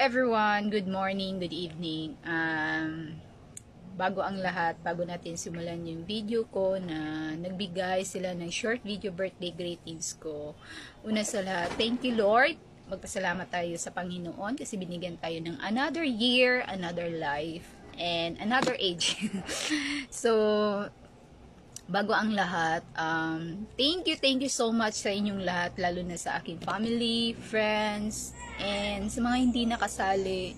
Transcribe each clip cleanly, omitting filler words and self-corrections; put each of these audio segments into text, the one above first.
everyone, good morning, good evening. Bago ang lahat, bago natin simulan yung video ko na nagbigay sila ng short video birthday greetings ko. Una sa lahat, thank you Lord. Magpasalamat tayo sa Panginoon kasi binigyan tayo ng another year, another life, and another age. So, bago ang lahat, thank you so much sa inyong lahat, lalo na sa aking family, friends, and sa mga hindi nakasali,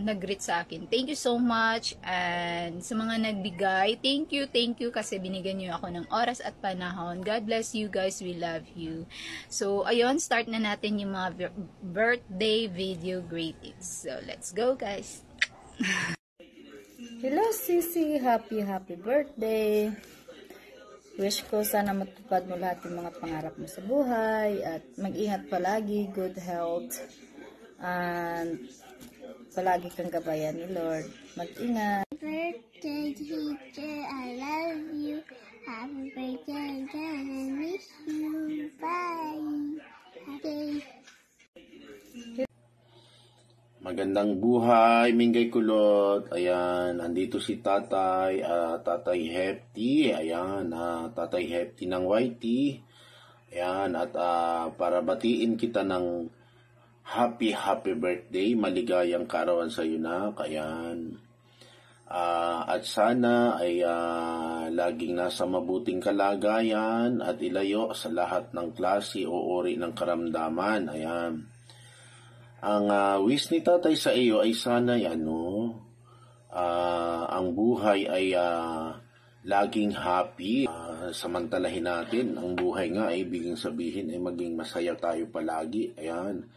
nag-greet sa akin. Thank you so much. And sa mga nagbigay, thank you kasi binigyan niyo ako ng oras at panahon. God bless you guys. We love you. So, ayun, start na natin yung mga birthday video greetings. So, let's go guys. Hello Sisi, happy birthday. Wish ko sana matupad mo lahat ng mga pangarap mo sa buhay at mag-ingat palagi, good health, and palagi kang gabayan ni Lord. Mag-ingat. Birthday teacher, I love you. Happy birthday again, I miss you. Bye. Happy. Magandang buhay, Minggay Kulot. Ayan, andito si Tatay, Tatay Hefty. Ayan, Tatay Hefty ng YT. Ayan, at para batiin kita ng happy birthday. Maligayang kaarawan sa iyo na. Ayan. At sana ay laging nasa mabuting kalagayan at ilayo sa lahat ng klase o uri ng karamdaman. Ayan. Ang wish ni Tatay sa iyo ay sana ang buhay ay laging happy. Samantalahin natin, ang buhay nga ay ibig sabihin ay maging masaya tayo palagi. Ayan.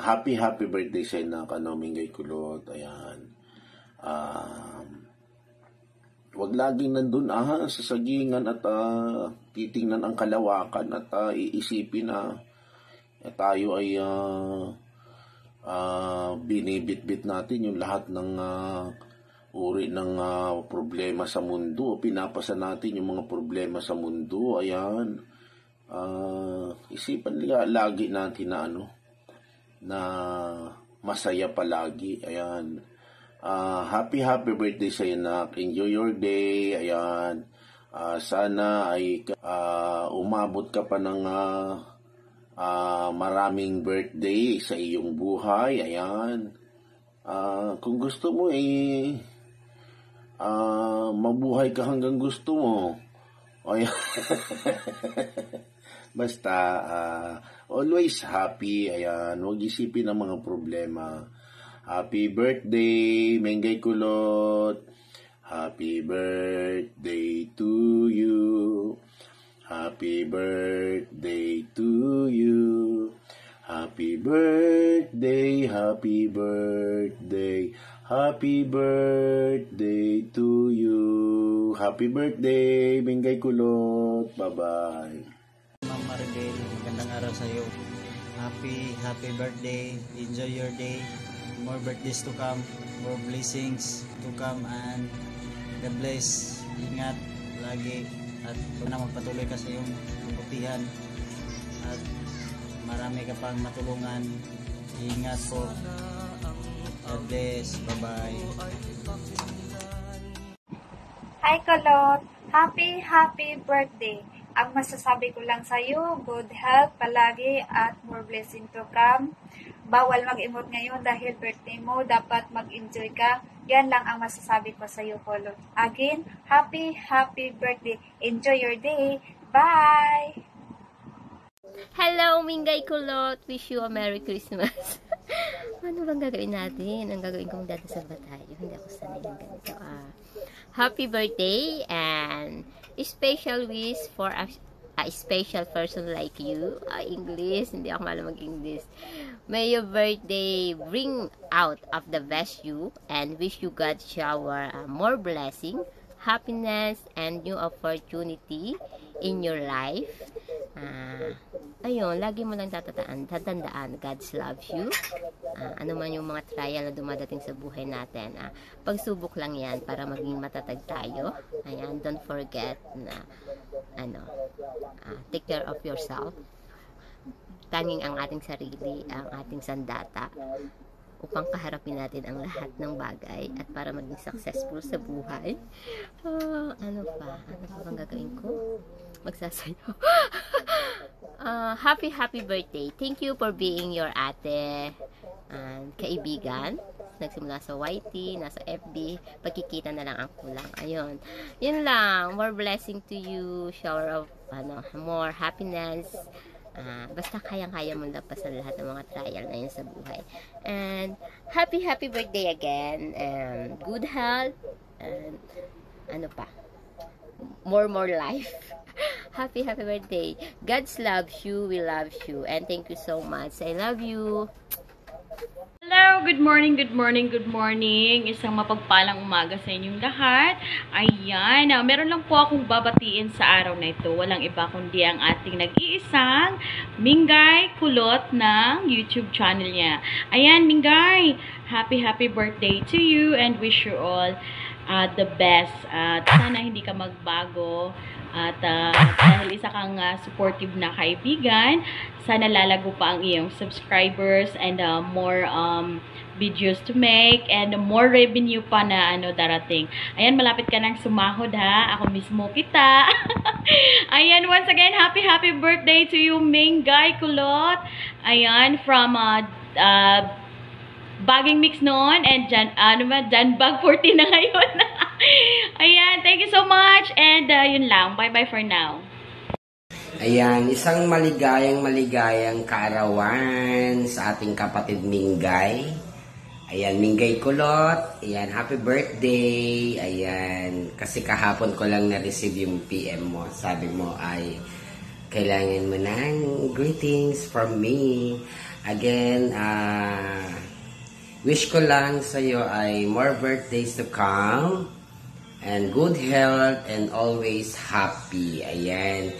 Happy birthday sa iyo na Minggay Kulot. Ayan. Wag laging nandun sa sagingan at titingnan ang kalawakan at iisipin na tayo ay binibitbit natin yung lahat ng uri ng problema sa mundo. Pinapasa natin yung mga problema sa mundo. Ayan. Isipan lagi natin na masaya palagi. Ayan. Happy birthday sa iyo, nak. Enjoy your day. Ayan. Sana ay umabot ka pa ng maraming birthday sa iyong buhay. Ayan. Kung gusto mo mabuhay ka hanggang gusto mo. Ayan. Basta always happy. Ayan. Huwag isipin ang mga problema. Happy birthday, Minggay Kulot. Happy birthday to you. Happy birthday to you. Happy birthday, happy birthday. Happy birthday to you. Happy birthday, Minggay Kulot. Bye-bye. Ma'am Maribel, magandang araw sa iyo. Happy birthday. Enjoy your day. More birthdays to come. More blessings to come. And God bless. Ingat lagi. At na magpatuloy ka sa iyong kabutihan at marami ka pang matulungan. Ingat po. God bless. Bye bye. Hi Kulot, happy birthday. Ang masasabi ko lang sa iyo, good health palagi at more blessing to come. Bawal mag-emote ngayon dahil birthday mo, dapat mag-enjoy ka. Yan lang ang masasabi ko sa iyo, Kulot. Again, happy birthday. Enjoy your day. Bye! Hello, Minggay Kulot. Wish you a Merry Christmas. Ano bang gagawin natin? Ang gagawin kong dadasal ba tayo? Hindi ako sanay ng ganito. Happy birthday and special wish for a special person like you. English, hindi ako malam mag-English. May your birthday bring out of the best you and wish you God shower more blessing, happiness, and new opportunity in your life. Ayun, lagi mo lang tatandaan, God's loves you. Ano man yung mga trial na dumadating sa buhay natin. Pagsubok lang yan para maging matatag tayo. Ayan, don't forget na take care of yourself. tanging ang ating sarili, ang ating sandata upang kaharapin natin ang lahat ng bagay at para maging successful sa buhay. Ano pa bang gagawin ko? Magsasayaw. Happy birthday. Thank you for being your ate and kaibigan. Nagsimula sa YT, nasa FB, pagkikita na lang ang kulang. Ayun. Yun lang. More blessing to you. Shower of more happiness. Basta kayang-kaya mo lapasan lahat ng mga trial na yun sa buhay. And happy birthday again. And good health. And ano pa? More life. Happy birthday. God's loves you. We love you. And thank you so much. I love you. Hello, good morning. Isang mapagpalang umaga sa inyong lahat. Ayan, meron lang po akong babatiin sa araw na ito. Walang iba kundi ang ating nag-iisang Mingay Kulot ng YouTube channel niya. Ayan, Mingay, happy birthday to you and wish you all the best. Sana hindi ka magbago. At dahil isa kang supportive na kaibigan, sana lalago pa ang iyong subscribers and more videos to make and more revenue pa na darating. Ayan, malapit ka nang sumahod ha. Ako mismo kita. Ayan, once again, happy birthday to you, Mingay Kulot. Ayan, from Baging Mix noon and Janbag 14 na ngayon. Ayan, thank you so much and yun lang, bye for now. Ayan, isang maligayang kaarawan sa ating kapatid Mingay. Ayan, Mingay Kulot. Ayan, happy birthday. Ayan, kasi kahapon ko lang na-receive yung PM mo. Sabi mo ay kailangan mo ng greetings from me. Again, wish ko lang sa'yo ay more birthdays to come. And good health and always happy. Ayan.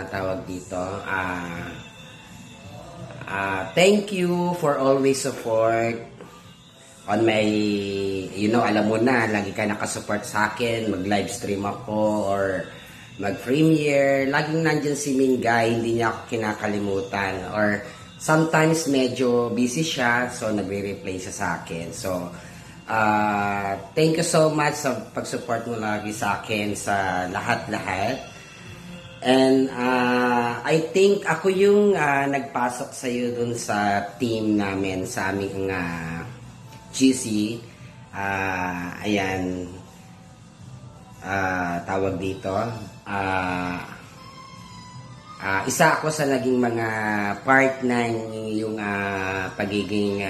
Tawag dito. Thank you for always support on my, alam mo na, lagi ka nakasupport sa akin, mag-live stream ako or mag-premiere. Laging nandyan si Mingay, hindi niya ako kinakalimutan. Or sometimes medyo busy siya, so nagre-replay siya sa akin. So, thank you so much sa pag-support mo lagi sa akin sa lahat-lahat. And I think ako yung nagpasok sa iyo dun sa team namin, sa aming GC. Ayan, tawag dito. Isa ako sa naging mga part ng yung pagiging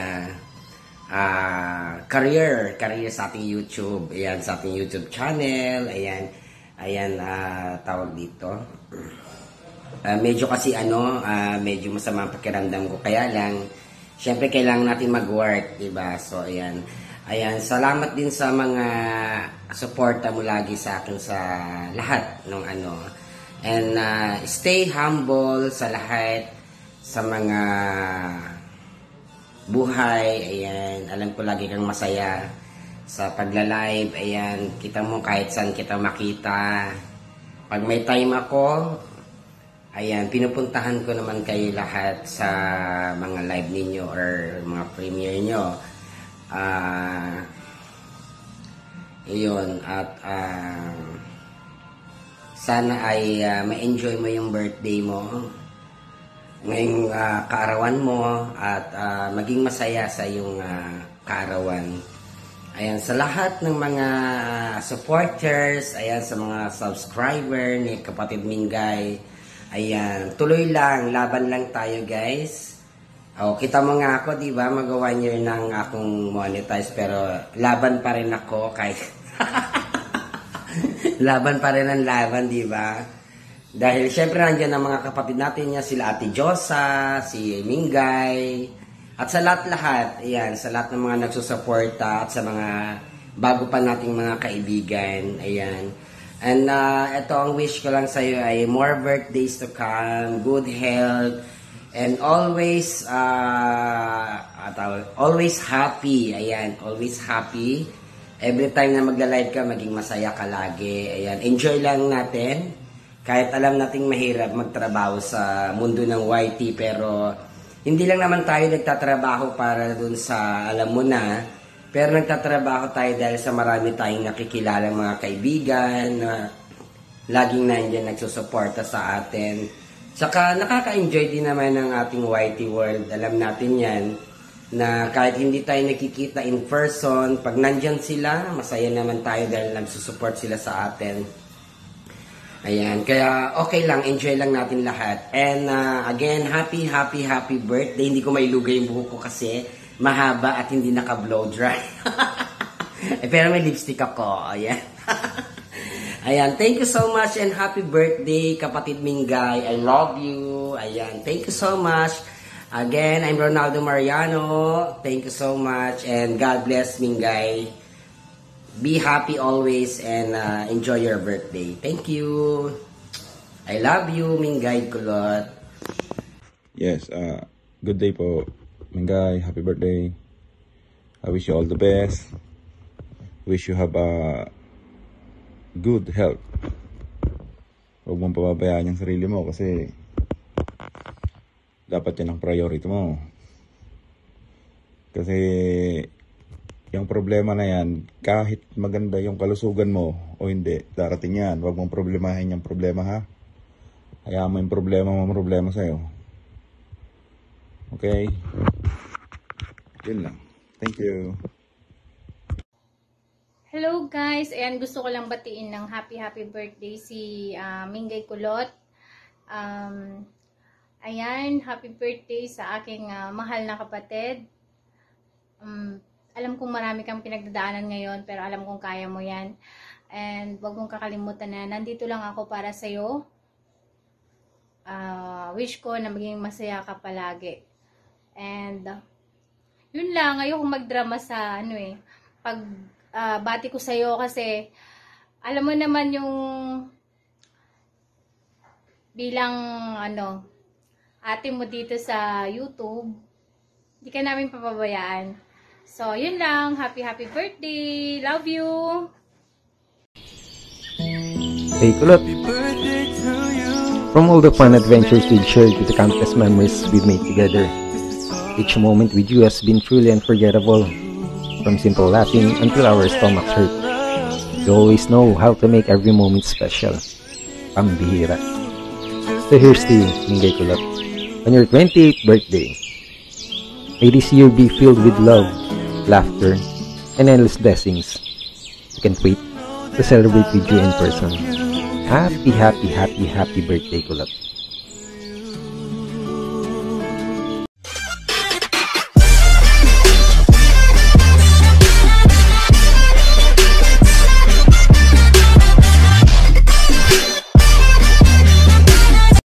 career sa ating YouTube. Ayan, sa ating YouTube channel. Ayan, tawag dito. Medyo kasi medyo masama ang pakiramdam ko. Kaya lang, syempre kailangan natin mag-work, diba? So, ayan. Ayan, salamat din sa mga suporta mo lagi sa akin sa lahat ng And stay humble sa lahat, sa mga buhay. Ayan, alam ko lagi kang masaya sa pagla-live. Ayan, kita mo kahit saan kita makita. Pag may time ako, ayan, pinupuntahan ko naman kayo lahat sa mga live ninyo or mga premiere nyo. Yun, at sana ay ma-enjoy mo yung birthday mo ngayong kaarawan mo at maging masaya sa iyong kaarawan. Ayan, sa lahat ng mga supporters, ayan, sa mga subscriber ni Kapatid Mingay, ayan, tuloy lang, laban lang tayo guys. Kita mo nga ako, di ba? Mag-1 year nang akong monetize, pero laban pa rin ako kahit laban pa rin ang laban, di ba? Dahil syempre nandiyan ang mga kapatid natin niya, sila Ate Josa, si Mingay, at sa lahat-lahat, ayan, sa lahat ng mga nagsusuporta at sa mga bago pa nating mga kaibigan, ayan. And ito ang wish ko lang sa iyo ay more birthdays to come, good health, and always happy, ayan, always happy. Every time na magla-live ka, maging masaya ka lagi, ayan. Enjoy lang natin Kahit alam nating mahirap magtrabaho sa mundo ng YT, pero hindi lang naman tayo nagtatrabaho para dun sa alam mo na, pero nagtatrabaho tayo dahil sa marami tayong nakikilala mga kaibigan na laging nandiyan nagsusuporta sa atin. Saka nakaka-enjoy din naman ng ating YT world. Alam natin yan, na kahit hindi tayo nakikita in person, pag nandyan sila, masaya naman tayo dahil nagsusupport sila sa atin. Ayan, kaya okay lang, enjoy lang natin lahat. And again, happy birthday. Hindi ko mailugay yung buhok ko kasi mahaba at hindi naka-blow dry. Pero may lipstick ako. Ayan. Ayan, thank you so much and happy birthday, kapatid Mingay. I love you. Ayan, thank you so much. Again, I'm Ronaldo Mariano. Thank you so much and God bless Mingay. Be happy always and enjoy your birthday. Thank you. I love you, Mingay Kulot. Yes, good day po, Mingay. Happy birthday. I wish you all the best. Wish you have a good health. Huwag mong pababayaan yung sarili mo kasi dapat yan ang priority mo. Kasi yung problema na yan, kahit maganda yung kalusugan mo o hindi, darating yan. Huwag mong problemahin yung problema, ha? Hayaan mo yung problema sa'yo. Okay? Yun lang. Thank you. Hello guys! Ayan, gusto ko lang batiin ng happy birthday si Mingay Kulot. Ayan, happy birthday sa aking mahal na kapatid. Alam kong marami kang pinagdadaanan ngayon, pero alam kong kaya mo yan. And wag mong kakalimutan na nandito lang ako para sa'yo. Wish ko na maging masaya ka palagi. And yun lang, ayoko magdrama sa pag bati ko sa'yo kasi alam mo naman yung bilang ate mo dito sa YouTube, hindi ka namin papabayaan. So, yun lang. Happy birthday. Love you. Hey, Kulot. From all the fun adventures we've shared to the countless memories we've made together, each moment with you has been truly unforgettable. From simple laughing until our stomachs hurt, you always know how to make every moment special. Pambihira. So here's to you, Mingay Kulot, on your 28th birthday. May this year be filled with love, laughter, and endless blessings. I can't wait to celebrate with you in person. Happy birthday, Kulot.